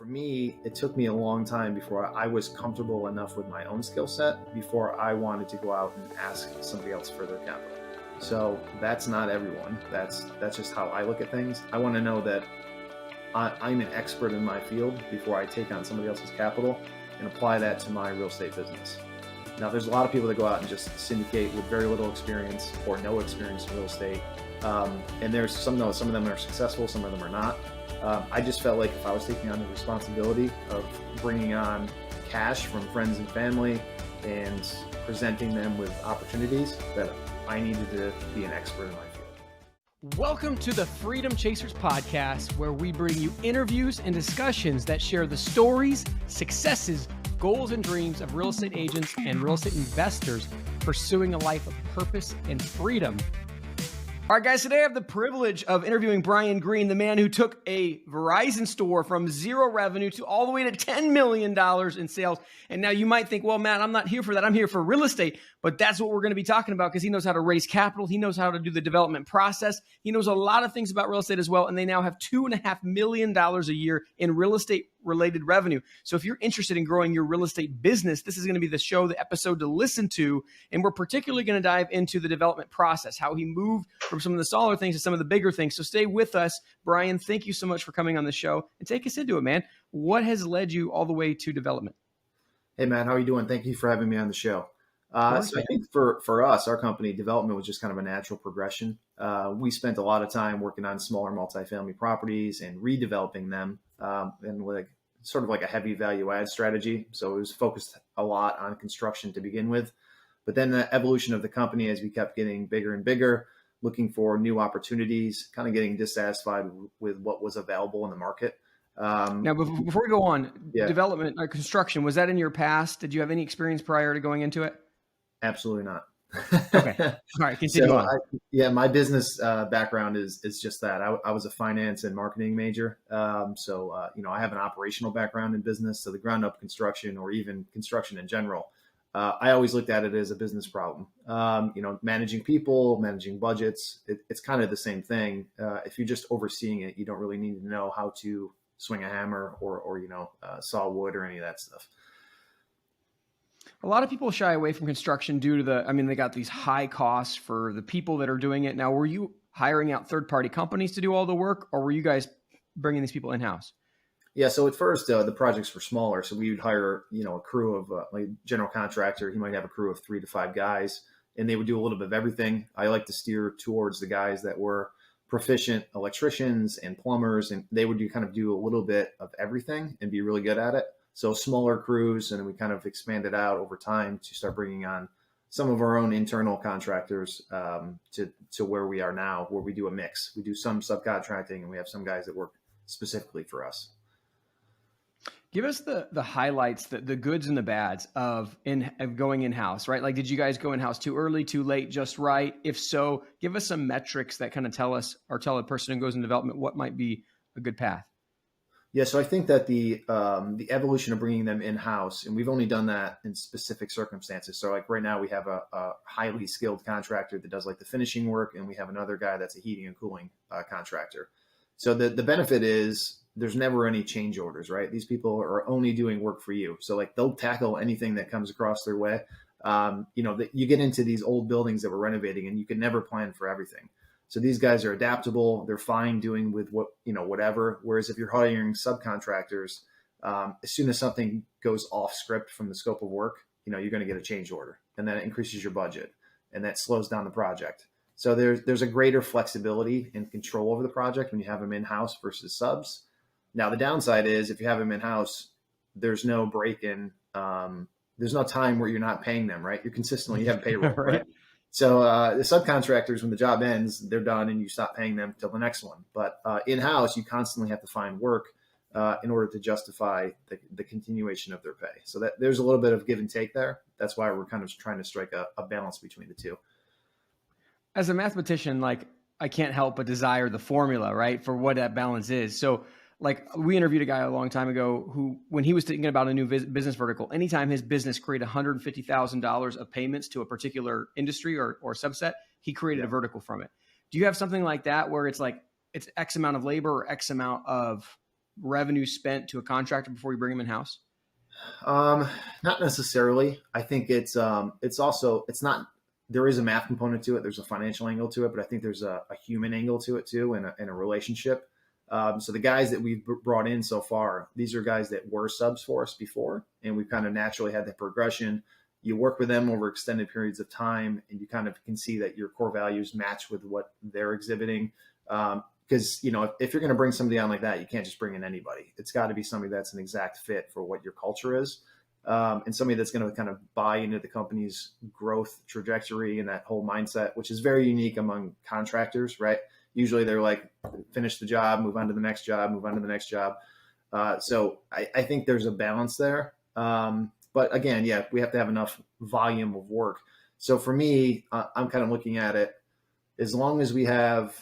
for me, it took me a long time before I was comfortable enough with my own skill set before I wanted to go out and ask somebody else for their capital. So that's not everyone. That's just how I look at things. I want to know that I'm an expert in my field before I take on somebody else's capital and apply that to my real estate business. Now, there's a lot of people that go out and just syndicate with very little experience or no experience in real estate. And there's some of them are successful, some of them are not. I just felt like if I was taking on the responsibility of bringing on cash from friends and family and presenting them with opportunities, that I needed to be an expert in my field. Welcome to the Freedom Chasers podcast, where we bring you interviews and discussions that share the stories, successes, goals, and dreams of real estate agents and real estate investors pursuing a life of purpose and freedom. All right, guys, today I have the privilege of interviewing Brian Green, the man who took a Verizon store from zero revenue to all the way to $10 million in sales. And now you might think, well, Matt, I'm not here for that. I'm here for real estate. But that's what we're going to be talking about, because he knows how to raise capital. He knows how to do the development process. He knows a lot of things about real estate as well. And they now have $2.5 million a year in real estate related revenue. So if you're interested in growing your real estate business, this is going to be the show, the episode to listen to. And we're particularly going to dive into the development process, how he moved from some of the smaller things to some of the bigger things. So stay with us. Brian, thank you so much for coming on the show and take us into it, man. What has led you all the way to development? Hey, Matt, how are you doing? Thank you for having me on the show. So I think for us, our company, development was just kind of a natural progression. We spent a lot of time working on smaller multifamily properties and redeveloping them, and like sort of like a heavy value add strategy. So it was focused a lot on construction to begin with. But then the evolution of the company, as we kept getting bigger and bigger, looking for new opportunities, kind of getting dissatisfied with what was available in the market. Now, before we go on, development or construction, was that in your past? Did you have any experience prior to going into it? Absolutely not. Okay. All right. Continue on. My business background is just that. I was a finance and marketing major. I have an operational background in business. So the ground up construction, or even construction in general, I always looked at it as a business problem. Managing people, managing budgets, it's kind of the same thing. If you're just overseeing it, you don't really need to know how to swing a hammer or saw wood or any of that stuff. A lot of people shy away from construction due to they got these high costs for the people that are doing it. Now, were you hiring out third-party companies to do all the work, or were you guys bringing these people in-house? Yeah. So at first, the projects were smaller. So we would hire, a crew of like general contractor. He might have a crew of 3 to 5 guys, and they would do a little bit of everything. I like to steer towards the guys that were proficient electricians and plumbers, and they would do a little bit of everything and be really good at it. So smaller crews, and then we kind of expanded out over time to start bringing on some of our own internal contractors to where we are now, where we do a mix. We do some subcontracting, and we have some guys that work specifically for us. Give us the highlights, the goods and the bads of going in-house, right? Like, did you guys go in-house too early, too late, just right? If so, give us some metrics that kind of tell us, or tell a person who goes in development what might be a good path. Yeah, so I think that the evolution of bringing them in-house, and we've only done that in specific circumstances. So like right now we have a highly skilled contractor that does like the finishing work, and we have another guy that's a heating and cooling contractor. So the benefit is there's never any change orders, right? These people are only doing work for you. So like they'll tackle anything that comes across their way. You get into these old buildings that we're renovating, and you can never plan for everything. So these guys are adaptable. They're fine doing with whatever. Whereas if you're hiring subcontractors, as soon as something goes off script from the scope of work, you're going to get a change order, and then it increases your budget, and that slows down the project. So there's a greater flexibility and control over the project when you have them in-house versus subs. Now, the downside is if you have them in-house, there's no break in. There's no time where you're not paying them, right? You're consistently, you have payroll, right? So the subcontractors, when the job ends, they're done and you stop paying them till the next one. But in-house, you constantly have to find work in order to justify the continuation of their pay. So that there's a little bit of give and take there. That's why we're kind of trying to strike a balance between the two. As a mathematician, I can't help but desire the formula, right, for what that balance is. So we interviewed a guy a long time ago who, when he was thinking about a new business vertical, anytime his business created $150,000 of payments to a particular industry or subset, he created a vertical from it. Do you have something like that where it's like, it's X amount of labor or X amount of revenue spent to a contractor before you bring them in house? Um, Not necessarily. I think it's also, it's not, there is a math component to it. There's a financial angle to it, but I think there's a human angle to it too, and a relationship. So the guys that we've brought in so far, these are guys that were subs for us before, and we've kind of naturally had the progression. You work with them over extended periods of time, and you kind of can see that your core values match with what they're exhibiting. Because, if you're going to bring somebody on like that, you can't just bring in anybody. It's got to be somebody that's an exact fit for what your culture is, and somebody that's going to kind of buy into the company's growth trajectory and that whole mindset, which is very unique among contractors, right? Usually they're like, finish the job, move on to the next job, move on to the next job. So I think there's a balance there. But again, yeah, we have to have enough volume of work. So for me, I'm kind of looking at it as long as we have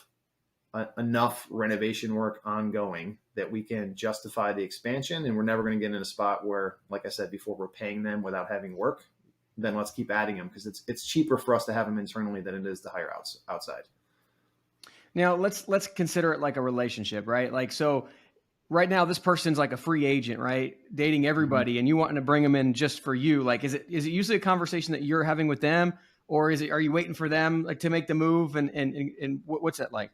enough renovation work ongoing that we can justify the expansion, and we're never going to get in a spot where, like I said before, we're paying them without having work, then let's keep adding them, because it's cheaper for us to have them internally than it is to hire outside. Now let's consider it like a relationship, right? Like, so right now this person's like a free agent, right? Dating everybody, and you wanting to bring them in just for you. Like, is it usually a conversation that you're having with them, or are you waiting for them like to make the move? And what's that like?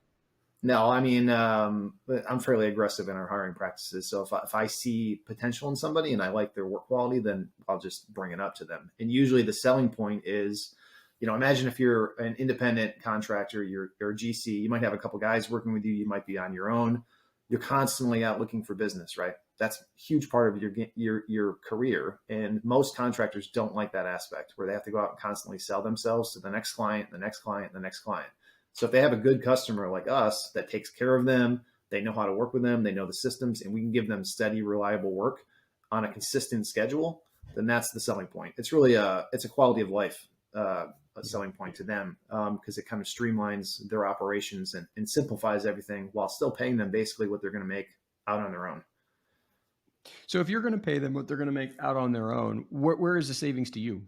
No, I mean, I'm fairly aggressive in our hiring practices. So if I see potential in somebody and I like their work quality, then I'll just bring it up to them. And usually the selling point is, imagine if you're an independent contractor, you're a GC, you might have a couple guys working with you. You might be on your own. You're constantly out looking for business, right? That's a huge part of your career. And most contractors don't like that aspect where they have to go out and constantly sell themselves to the next client, the next client, the next client. So if they have a good customer like us that takes care of them, they know how to work with them, they know the systems, and we can give them steady, reliable work on a consistent schedule, then that's the selling point. It's really it's a quality of life a selling point to them, because it kind of streamlines their operations and simplifies everything while still paying them basically what they're going to make out on their own. So if you're going to pay them what they're going to make out on their own, where is the savings to you?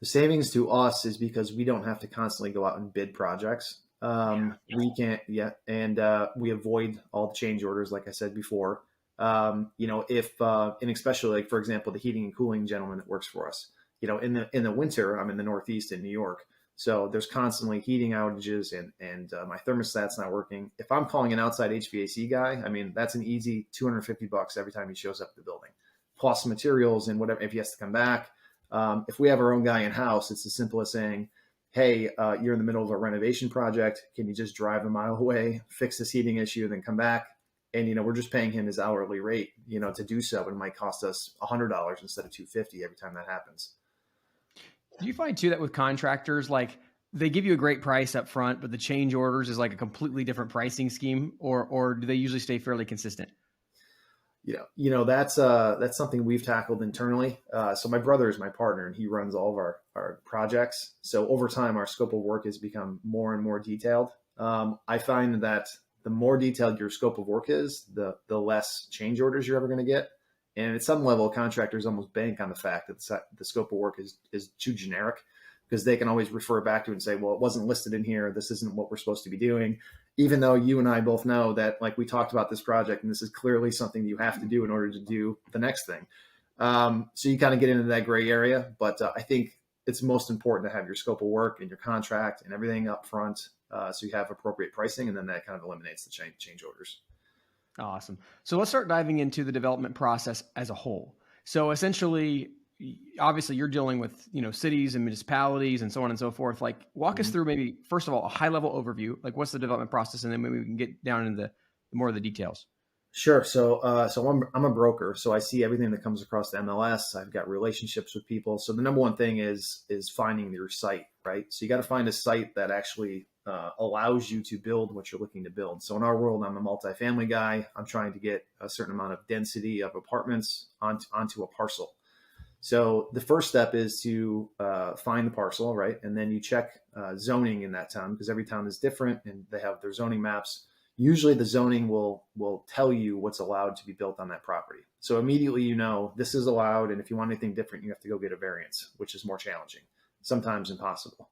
The savings to us is because we don't have to constantly go out and bid projects. We can't, and we avoid all the change orders, like I said before. If and especially like, for example, the heating and cooling gentleman that works for us, in the winter, I'm in the Northeast in New York, so there's constantly heating outages and my thermostat's not working. If I'm calling an outside HVAC guy, I mean, that's an easy $250 every time he shows up at the building, plus materials and whatever if he has to come back. If we have our own guy in house, it's as simple as saying, hey, you're in the middle of a renovation project. Can you just drive a mile away, fix this heating issue, then come back? And, we're just paying him his hourly rate, to do so. But it might cost us $100 instead of $250 every time that happens. Do you find too that with contractors, like they give you a great price up front, but the change orders is like a completely different pricing scheme, or do they usually stay fairly consistent? That's something we've tackled internally. So my brother is my partner and he runs all of our projects. So over time, our scope of work has become more and more detailed. I find that the more detailed your scope of work is, the less change orders you're ever going to get. And at some level, contractors almost bank on the fact that the scope of work is too generic, because they can always refer back to it and say, well, it wasn't listed in here. This isn't what we're supposed to be doing. Even though you and I both know that, like, we talked about this project and this is clearly something you have to do in order to do the next thing. So you kind of get into that gray area, but I think it's most important to have your scope of work and your contract and everything up front, so you have appropriate pricing, and then that kind of eliminates the change orders. Awesome. So let's start diving into the development process as a whole. So essentially, obviously you're dealing with, cities and municipalities and so on and so forth. Like, walk us through maybe, first of all, a high level overview, like what's the development process, and then maybe we can get down into the more of the details. Sure. So I'm a broker, so I see everything that comes across the MLS. I've got relationships with people. So the number one thing is finding your site, right? So you got to find a site that actually allows you to build what you're looking to build. So in our world, I'm a multifamily guy. I'm trying to get a certain amount of density of apartments onto a parcel. So the first step is to find the parcel, right? And then you check zoning in that town, because every town is different and they have their zoning maps. Usually the zoning will tell you what's allowed to be built on that property. So immediately this is allowed, and if you want anything different, you have to go get a variance, which is more challenging, sometimes impossible.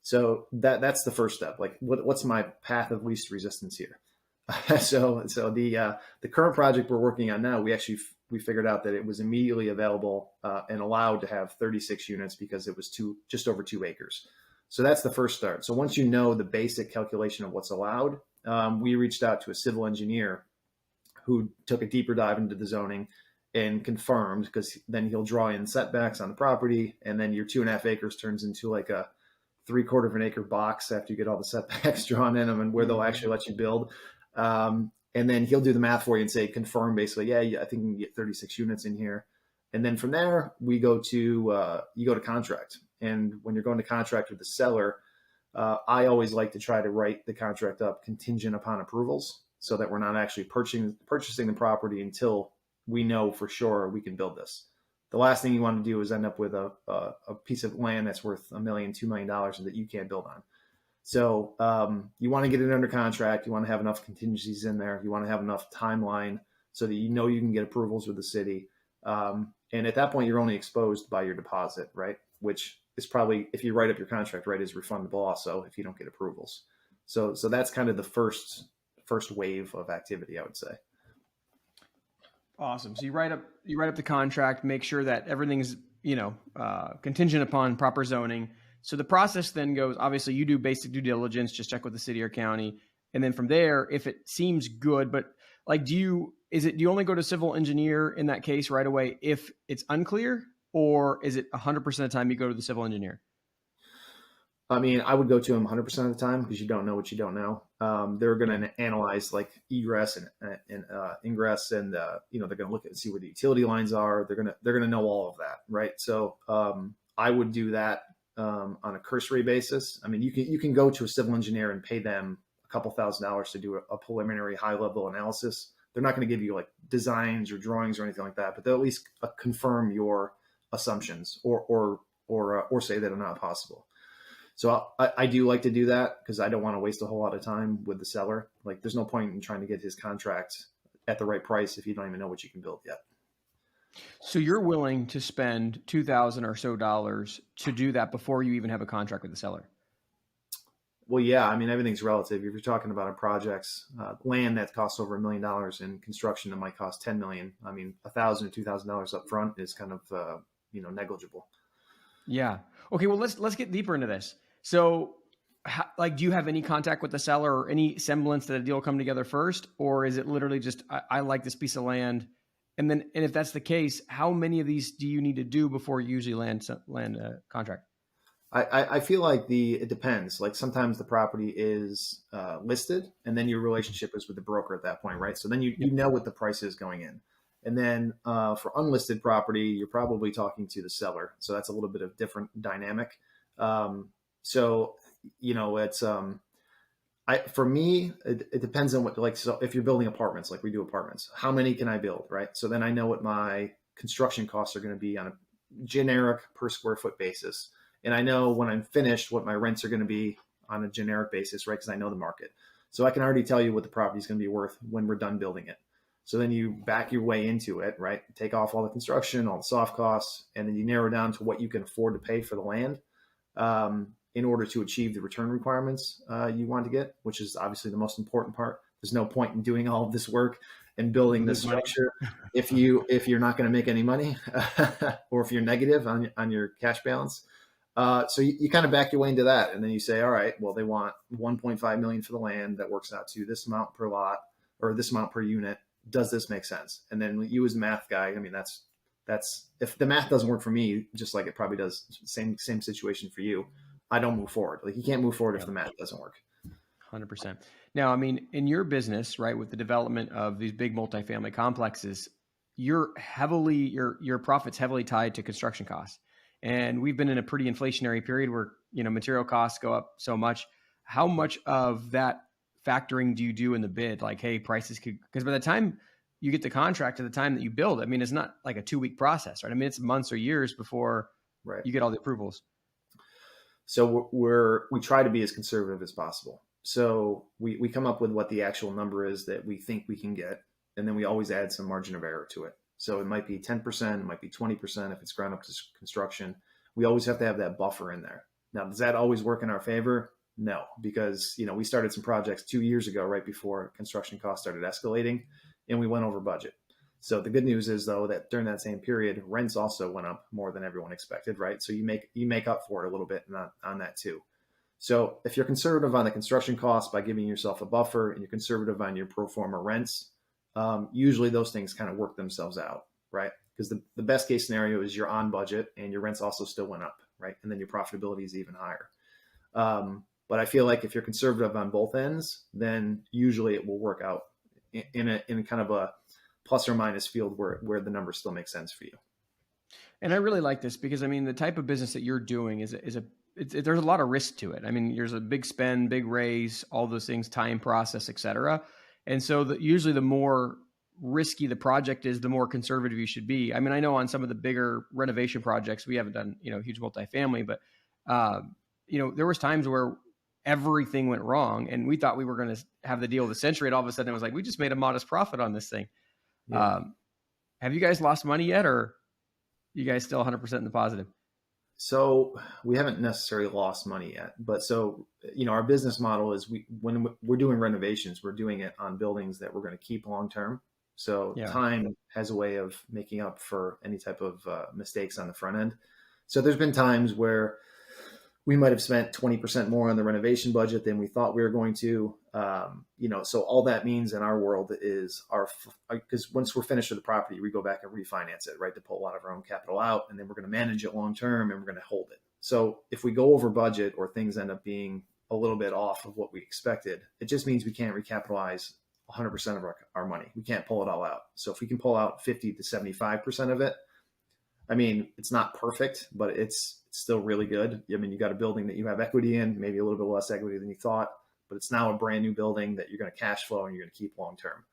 So that's the first step. Like, what's my path of least resistance here? The current project we're working on now, we figured out that it was immediately available and allowed to have 36 units because it was just over 2 acres. So that's the first start. So once you know the basic calculation of what's allowed, we reached out to a civil engineer who took a deeper dive into the zoning and confirmed, because then he'll draw in setbacks on the property, and then your 2.5 acres turns into like a 3/4 of an acre box after you get all the setbacks drawn in them and where they'll actually let you build. And then he'll do the math for you and say, confirm basically, yeah, I think you can get 36 units in here. And then from there, you go to contract. And when you're going to contract with the seller, I always like to try to write the contract up contingent upon approvals so that we're not actually purchasing the property until we know for sure we can build this. The last thing you want to do is end up with a piece of land that's worth $1 million, $2 million that you can't build on. So you want to get it under contract. You want to have enough contingencies in there. You want to have enough timeline so that you know you can get approvals with the city. And at that point, you're only exposed by your deposit, right? Which is probably, if you write up your contract, right, is refundable also if you don't get approvals. So that's kind of the first wave of activity, I would say. Awesome. So you write up the contract, make sure that everything's, contingent upon proper zoning. So the process then goes, obviously you do basic due diligence, just check with the city or county. And then from there, if it seems good, but like, do you only go to civil engineer in that case right away if it's unclear, or is it 100% of the time you go to the civil engineer? I mean, I would go to them 100% of the time because you don't know what you don't know. They're going to analyze like egress and ingress, and they're going to look at and see where the utility lines are. They're going to know all of that, right? So I would do that on a cursory basis. I mean, you can go to a civil engineer and pay them a couple $1,000s to do a preliminary high level analysis. They're not going to give you like designs or drawings or anything like that, but they'll at least confirm your assumptions or say that they're not possible. So I do like to do that because I don't want to waste a whole lot of time with the seller. Like, there's no point in trying to get his contract at the right price if you don't even know what you can build yet. So you're willing to spend $2,000 or so to do that before you even have a contract with the seller? Well, yeah. I mean, everything's relative. If you're talking about a project's land that costs over $1 million and construction that might cost $10 million, I mean, $1,000 or $2,000 up front is kind of negligible. Yeah. Okay. Well, let's get deeper into this. So, do you have any contact with the seller or any semblance that a deal will come together first, or is it literally just I like this piece of land, and if that's the case, how many of these do you need to do before you usually land a contract? I feel like it depends. Like, sometimes the property is listed, and then your relationship is with the broker at that point, right? So then you know what the price is going in. And then for unlisted property, you're probably talking to the seller. So that's a little bit of different dynamic. So, it's, for me, it depends on so if you're building apartments, like we do apartments, how many can I build? Right. So then I know what my construction costs are going to be on a generic per square foot basis. And I know when I'm finished, what my rents are going to be on a generic basis, right? Because I know the market. So I can already tell you what the property is going to be worth when we're done building it. So then you back your way into it, right? Take off all the construction, all the soft costs, and then you narrow down to what you can afford to pay for the land in order to achieve the return requirements you want to get, which is obviously the most important part. There's no point in doing all of this work and building this structure if you're not going to make any money or if you're negative on your cash balance. So you kind of back your way into that, and then you say, all right, well, they want 1.5 million for the land. That works out to this amount per lot or this amount per unit. Does this make sense? And then you as a math guy, I mean, that's if the math doesn't work for me, just like it probably does, same situation for you, I don't move forward. Like, you can't move forward if the math doesn't work. 100%. Now, I mean, in your business, right, with the development of these big multifamily complexes, your profit's heavily tied to construction costs. And we've been in a pretty inflationary period where, material costs go up so much. How much of that factoring do you do in the bid? Like, hey, prices because by the time you get the contract to the time that you build, I mean, it's not like a 2-week process, right? I mean, it's months or years before you get all the approvals. So we try to be as conservative as possible. So we come up with what the actual number is that we think we can get. And then we always add some margin of error to it. So it might be 10%, it might be 20% if it's ground up construction. We always have to have that buffer in there. Now, does that always work in our favor? No, because, we started some projects 2 years ago, right before construction costs started escalating, and we went over budget. So the good news is, though, that during that same period, rents also went up more than everyone expected, right? So you make up for it a little bit on that too. So if you're conservative on the construction costs by giving yourself a buffer, and you're conservative on your pro forma rents, usually those things kind of work themselves out, right? Because the best case scenario is you're on budget and your rents also still went up, right? And then your profitability is even higher. But I feel like if you're conservative on both ends, then usually it will work out in kind of a plus or minus field where the numbers still make sense for you. And I really like this because, I mean, the type of business that you're doing there's a lot of risk to it. I mean, there's a big spend, big raise, all those things, time, process, et cetera. And so usually the more risky the project is, the more conservative you should be. I mean, I know on some of the bigger renovation projects, we haven't done, huge multifamily, but, there was times where everything went wrong and we thought we were going to have the deal of the century. And all of a sudden it was like, we just made a modest profit on this thing. Yeah. Have you guys lost money yet, or you guys still 100% in the positive? So we haven't necessarily lost money yet, but our business model is when we're doing renovations, we're doing it on buildings that we're going to keep long-term. So time has a way of making up for any type of mistakes on the front end. So there's been times where we might have spent 20% more on the renovation budget than we thought we were going to. So all that means in our world is because once we're finished with the property, we go back and refinance it, right? To pull a lot of our own capital out, and then we're going to manage it long-term and we're going to hold it. So if we go over budget or things end up being a little bit off of what we expected, it just means we can't recapitalize 100% of our money. We can't pull it all out. So if we can pull out 50 to 75% of it, I mean, it's not perfect, but it's still really good. I mean, you got a building that you have equity in, maybe a little bit less equity than you thought, but it's now a brand new building that you're going to cash flow and you're going to keep long-term.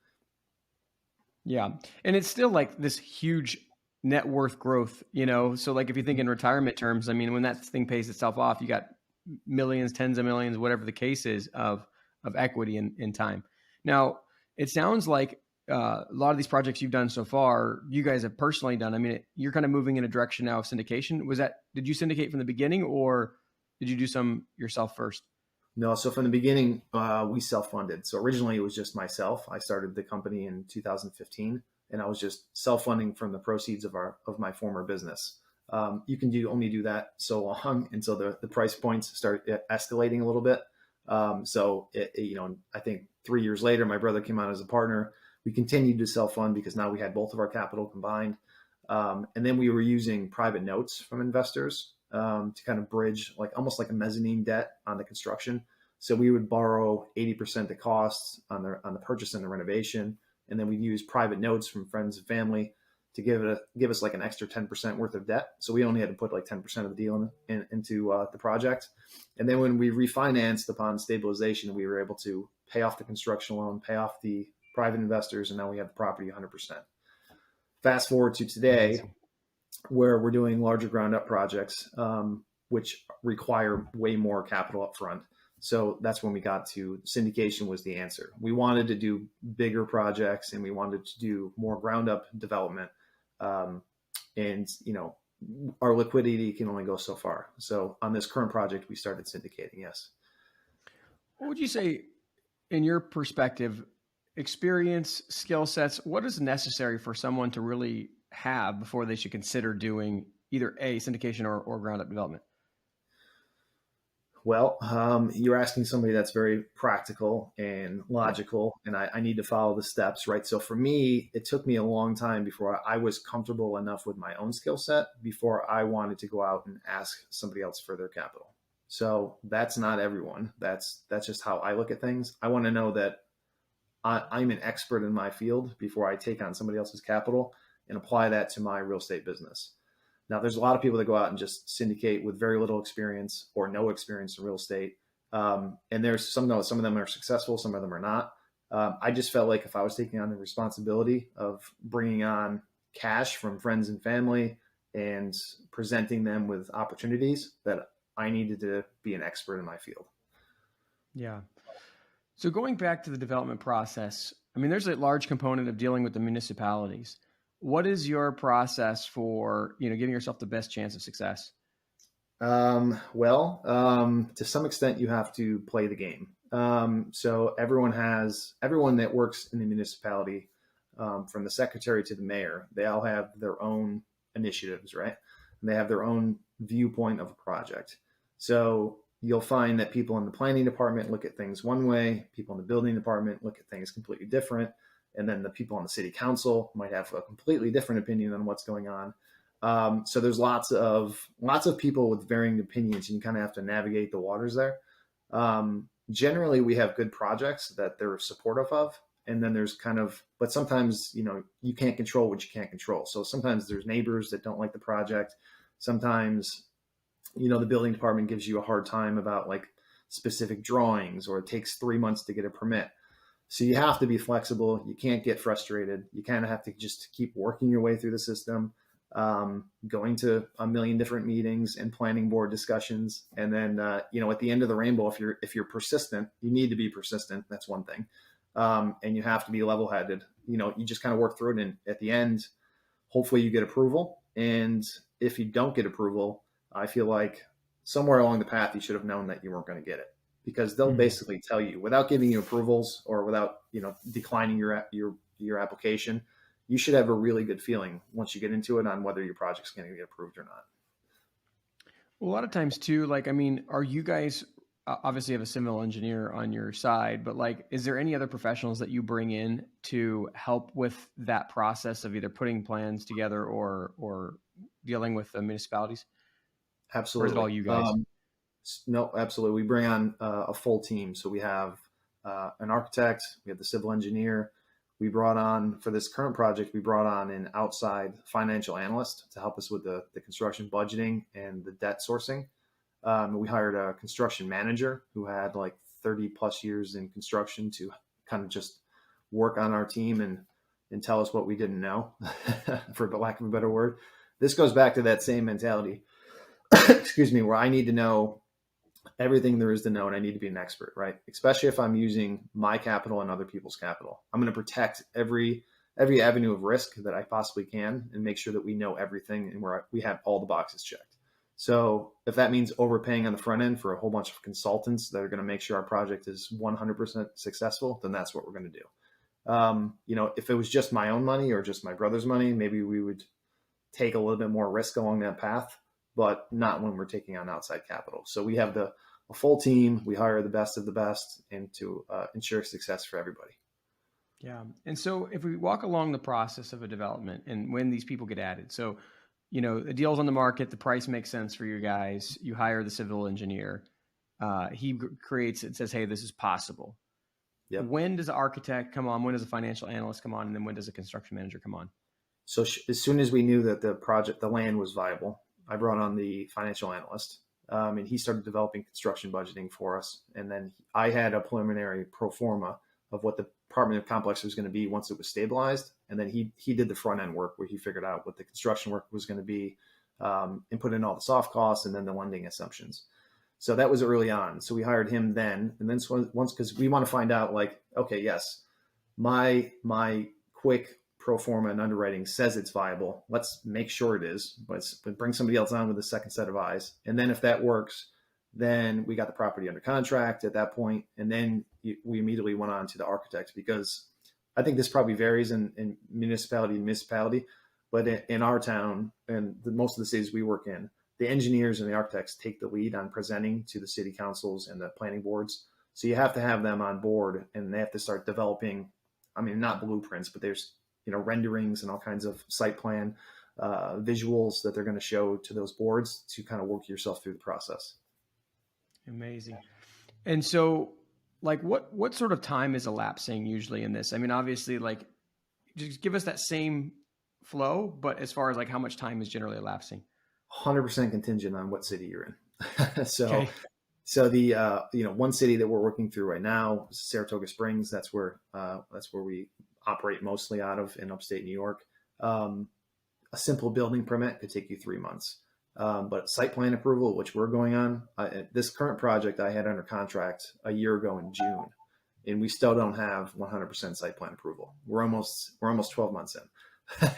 Yeah. And it's still like this huge net worth growth, So like if you think in retirement terms, I mean, when that thing pays itself off, you got millions, tens of millions, whatever the case is of equity in time. Now, it sounds like a lot of these projects you've done so far, you guys have personally done. I mean, you're kind of moving in a direction now of syndication. Did you syndicate from the beginning, or did you do some yourself first? No. So from the beginning, we self-funded. So originally it was just myself. I started the company in 2015 and I was just self-funding from the proceeds of my former business. You can only do that so long until the price points start escalating a little bit. I think 3 years later, my brother came on as a partner. We continued to self-fund because now we had both of our capital combined. And then we were using private notes from investors to kind of bridge almost like a mezzanine debt on the construction. So we would borrow 80% the costs on the purchase and the renovation. And then we'd use private notes from friends and family to give us like an extra 10% worth of debt. So we only had to put like 10% of the deal into the project. And then when we refinanced upon stabilization, we were able to pay off the construction loan, pay off the private investors, and now we have the property 100%. Fast forward to today, where we're doing larger ground up projects, which require way more capital up front. So that's when we got to syndication was the answer. We wanted to do bigger projects and we wanted to do more ground up development. And our liquidity can only go so far. So on this current project, we started syndicating. Yes. What would you say, in your perspective, experience, skill sets, what is necessary for someone to really have before they should consider doing either syndication or ground up development? Well, you're asking somebody that's very practical and logical, and I need to follow the steps, right? So for me, it took me a long time before I was comfortable enough with my own skill set before I wanted to go out and ask somebody else for their capital. So that's not everyone. That's just how I look at things. I want to know that I'm an expert in my field before I take on somebody else's capital and apply that to my real estate business. Now, there's a lot of people that go out and just syndicate with very little experience or no experience in real estate. And there's some of them are successful, some of them are not. I just felt like if I was taking on the responsibility of bringing on cash from friends and family and presenting them with opportunities, that I needed to be an expert in my field. Yeah. So going back to the development process, I mean, there's a large component of dealing with the municipalities. What is your process for, giving yourself the best chance of success? To some extent, you have to play the game. So everyone that works in the municipality, from the secretary to the mayor, they all have their own initiatives, right? And they have their own viewpoint of a project. So you'll find that people in the planning department look at things one way, people in the building department look at things completely different, and then the people on the city council might have a completely different opinion on what's going on. So there's lots of people with varying opinions, and you kind of have to navigate the waters there. Generally, we have good projects that they're supportive of, and then there's but sometimes you can't control what you can't control. So sometimes there's neighbors that don't like the project. Sometimes the building department gives you a hard time about like specific drawings, or it takes 3 months to get a permit. So you have to be flexible. You can't get frustrated. You kind of have to just keep working your way through the system. Going to a million different meetings and planning board discussions. And then, at the end of the rainbow, if you're persistent, you need to be persistent. That's one thing. And you have to be level-headed. You just kind of work through it. And at the end, hopefully you get approval. And if you don't get approval, I feel like somewhere along the path, you should have known that you weren't going to get it, because they'll basically tell you without giving you approvals, or without, declining your application. You should have a really good feeling once you get into it on whether your project's going to get approved or not. Well, a lot of times too, are you guys obviously have a civil engineer on your side, but is there any other professionals that you bring in to help with that process of either putting plans together or dealing with the municipalities? Absolutely. Or is it all you guys? No, absolutely. We bring on a full team. So we have an architect, we have the civil engineer. We brought on, for this current project, we brought on an outside financial analyst to help us with the construction budgeting and the debt sourcing. We hired a construction manager who had like 30 plus years in construction to kind of just work on our team and tell us what we didn't know, for lack of a better word. This goes back to that same mentality, excuse me, where I need to know everything there is to know, and I need to be an expert, right? Especially if I'm using my capital and other people's capital. I'm going to protect every avenue of risk that I possibly can, and make sure that we know everything and we have all the boxes checked. So if that means overpaying on the front end for a whole bunch of consultants that are going to make sure our project is 100% successful, then that's what we're going to do. If it was just my own money or just my brother's money, maybe we would take a little bit more risk along that path, but not when we're taking on outside capital. So we have a full team. We hire the best of the best, and to ensure success for everybody. Yeah. And so if we walk along the process of a development and when these people get added, so, the deal's on the market, the price makes sense for you guys. You hire the civil engineer. He creates it, says, hey, this is possible. Yep. When does the architect come on? When does the financial analyst come on? And then when does the construction manager come on? So as soon as we knew that the land was viable, I brought on the financial analyst, and he started developing construction budgeting for us. And then I had a preliminary pro forma of what the apartment complex was going to be once it was stabilized. And then he did the front end work, where he figured out what the construction work was going to be, and put in all the soft costs and then the lending assumptions. So that was early on. So we hired him then. And then once, because we want to find out, okay, yes, my quick pro forma and underwriting says it's viable. Let's make sure it is. Let's bring somebody else on with a second set of eyes. And then if that works, then we got the property under contract at that point. And then we immediately went on to the architect, because I think this probably varies in municipality to municipality. But in our town and most of the cities we work in, the engineers and the architects take the lead on presenting to the city councils and the planning boards. So you have to have them on board, and they have to start developing, not blueprints, but there's renderings and all kinds of site plan visuals that they're going to show to those boards to kind of work yourself through the process. Amazing. And so, what sort of time is elapsing usually in this? Obviously, just give us that same flow, but as far as how much time is generally elapsing? 100% contingent on what city you're in. Okay. So the one city that we're working through right now is Saratoga Springs. That's where we operate mostly out of in upstate New York. A simple building permit could take you 3 months, but site plan approval, which we're going on, this current project I had under contract a year ago in June, and we still don't have 100% site plan approval. We're almost 12 months in.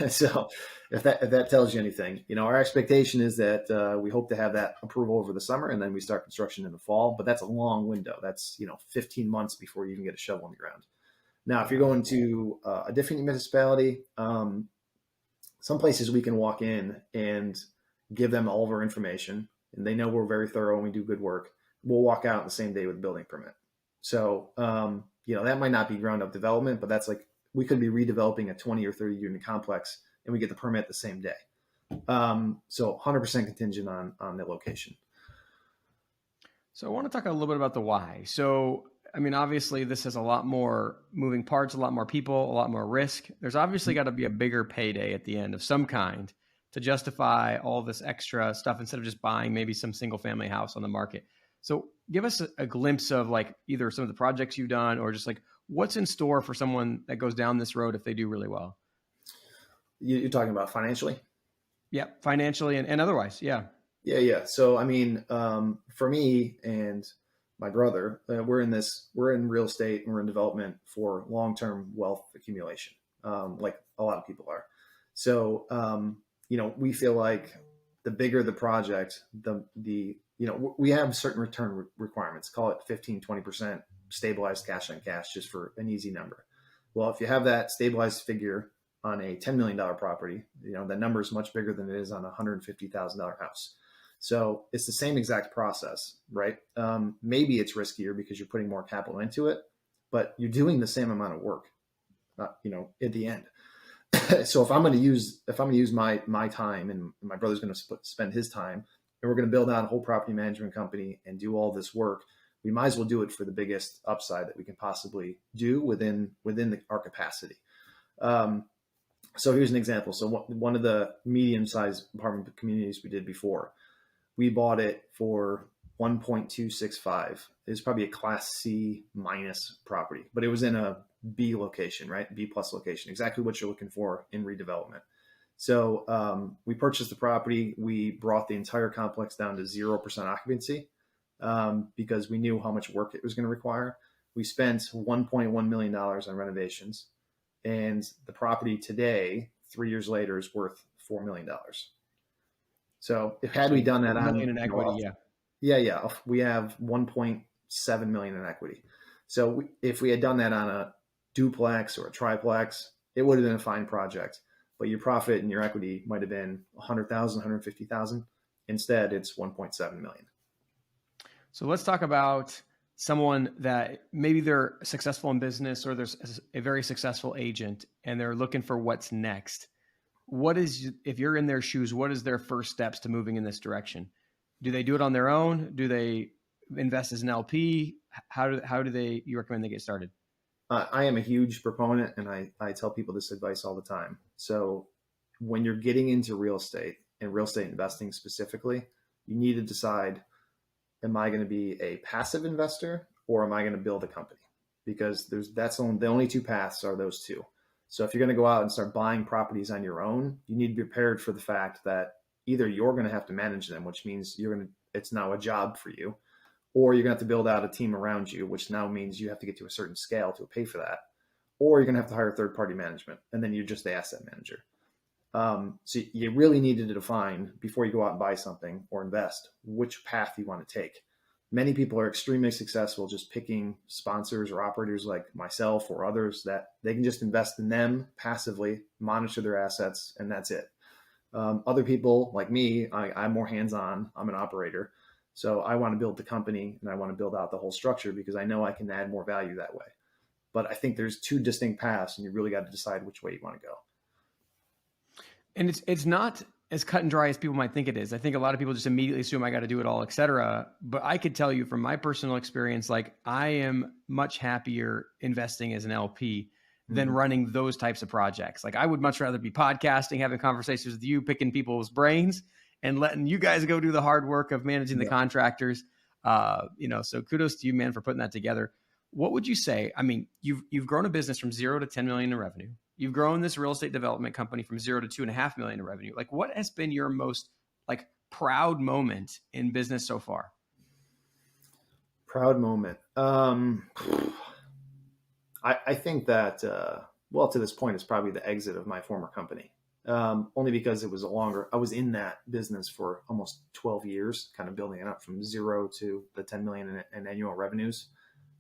So if that tells you anything, our expectation is that we hope to have that approval over the summer, and then we start construction in the fall. But that's a long window. That's 15 months before you even get a shovel in the ground. Now, if you're going to a different municipality, some places we can walk in and give them all of our information, and they know we're very thorough and we do good work. We'll walk out the same day with a building permit. So, that might not be ground up development, but that's like we could be redeveloping a 20 or 30 unit complex and we get the permit the same day. So 100% contingent on the location. So I want to talk a little bit about the why. So, I mean, obviously this has a lot more moving parts, a lot more people, a lot more risk. There's obviously got to be a bigger payday at the end of some kind to justify all this extra stuff instead of just buying maybe some single family house on the market. So give us a glimpse of like either some of the projects you've done or just like what's in store for someone that goes down this road if they do really well. You're talking about financially? Yeah, financially and otherwise. Yeah. Yeah. So, I mean, for me and my brother, we're in real estate and we're in development for long-term wealth accumulation, like a lot of people are. So, we feel like the bigger the project, we have certain return requirements, call it 15, 20% stabilized cash on cash, just for an easy number. Well, if you have that stabilized figure on a $10 million property, that number is much bigger than it is on a $150,000 house. So it's the same exact process, right? Maybe it's riskier because you're putting more capital into it, but you're doing the same amount of work, at the end. So if I'm going to use my time and my brother's going to spend his time, and we're going to build out a whole property management company and do all this work, we might as well do it for the biggest upside that we can possibly do within our capacity. So here's an example. So one of the medium-sized apartment communities we did before, we bought it for 1.265. It was probably a class C minus property, but it was in a B location, right? B plus location, exactly what you're looking for in redevelopment. So we purchased the property. We brought the entire complex down to 0% occupancy because we knew how much work it was going to require. We spent $1.1 million on renovations, and the property today, 3 years later, is worth $4 million. So had we done that on in equity, yeah, we have 1.7 million in equity. So if we had done that on a duplex or a triplex, it would have been a fine project, but your profit and your equity might have been 100,000, 150,000. Instead, it's 1.7 million. So let's talk about someone that maybe they're successful in business or there's a very successful agent and they're looking for what's next. If you're in their shoes, what is their first steps to moving in this direction? Do they do it on their own? Do they invest as an LP? How do you recommend they get started? I am a huge proponent, and I tell people this advice all the time. So when you're getting into real estate and real estate investing specifically, you need to decide, am I going to be a passive investor or am I going to build a company? Because the only two paths are those two. So if you're going to go out and start buying properties on your own, you need to be prepared for the fact that either you're going to have to manage them, which means it's now a job for you, or you're going to have to build out a team around you, which now means you have to get to a certain scale to pay for that, or you're going to have to hire third-party management, and then you're just the asset manager. So you really need to define before you go out and buy something or invest which path you want to take. Many people are extremely successful just picking sponsors or operators like myself or others that they can just invest in them passively, monitor their assets, and that's it. Other people like me, I'm more hands-on. I'm an operator. So I want to build the company and I want to build out the whole structure because I know I can add more value that way. But I think there's two distinct paths and you really got to decide which way you want to go. And it's not as cut and dry as people might think it is. I think a lot of people just immediately assume I got to do it all, et cetera. But I could tell you from my personal experience, like I am much happier investing as an LP than running those types of projects. Like I would much rather be podcasting, having conversations with you, picking people's brains and letting you guys go do the hard work of managing the contractors. So kudos to you, man, for putting that together. What would you say? I mean, you've grown a business from 0 to 10 million in revenue. You've grown this real estate development company from 0 to 2.5 million in revenue. Like what has been your most proud moment in business so far? Proud moment. I think that well, to this point, it's probably the exit of my former company. Only because it was I was in that business for almost 12 years, kind of building it up from zero to the 10 million in annual revenues.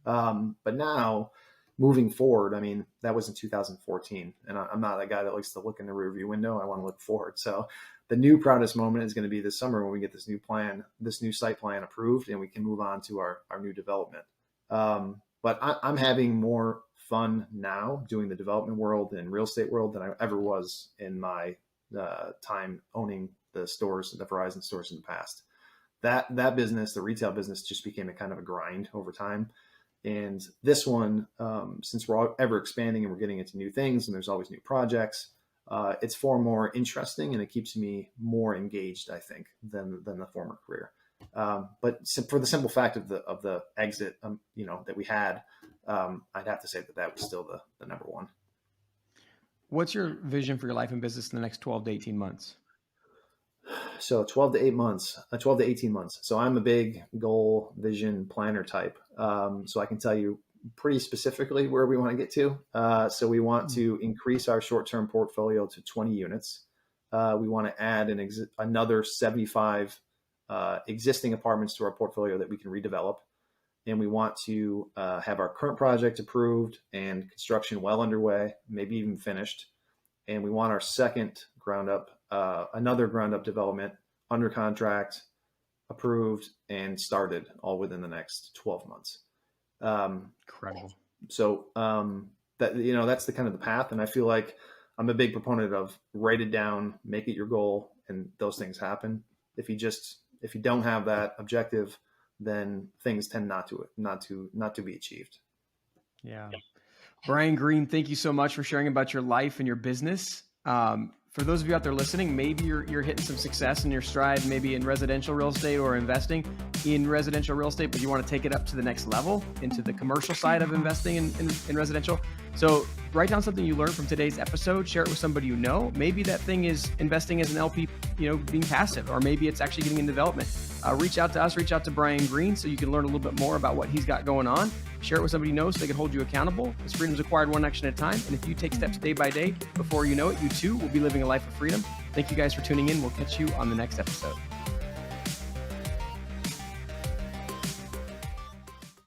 But now moving forward, I mean, that was in 2014, and I'm not that guy that likes to look in the rearview window. I want to look forward. So the new proudest moment is going to be this summer when we get this new site plan approved, and we can move on to our new development. But I'm having more fun now doing the development world and real estate world than I ever was in my time owning the stores, the Verizon stores in the past. That business, the retail business, just became a kind of a grind over time. And this one, since we're ever expanding and we're getting into new things and there's always new projects, it's far more interesting and it keeps me more engaged, I think, than the former career. But for the simple fact of the exit, that we had, I'd have to say that was still the number one. What's your vision for your life and business in the next 12 to 18 months? So 12 to 18 months. So I'm a big goal, vision, planner type. So I can tell you pretty specifically where we want to get to. So we want to increase our short-term portfolio to 20 units. We want to add another 75 existing apartments to our portfolio that we can redevelop. And we want to have our current project approved and construction well underway, maybe even finished. And we want our another ground up development under contract, approved, and started all within the next 12 months. Incredible. So that's the kind of the path. And I feel like I'm a big proponent of write it down, make it your goal, and those things happen. If you don't have that objective, then things tend not to be achieved. Yeah. Brian Green, thank you so much for sharing about your life and your business. For those of you out there listening, maybe you're hitting some success in your stride, maybe in residential real estate or investing in residential real estate, but you want to take it up to the next level into the commercial side of investing in residential. So write down something you learned from today's episode, share it with somebody you know. Maybe that thing is investing as an LP, being passive, or maybe it's actually getting in development. Reach out to us, reach out to Brian Green so you can learn a little bit more about what he's got going on. Share it with somebody you know so they can hold you accountable. This freedom is acquired one action at a time. And if you take steps day by day, before you know it, you too will be living a life of freedom. Thank you guys for tuning in. We'll catch you on the next episode.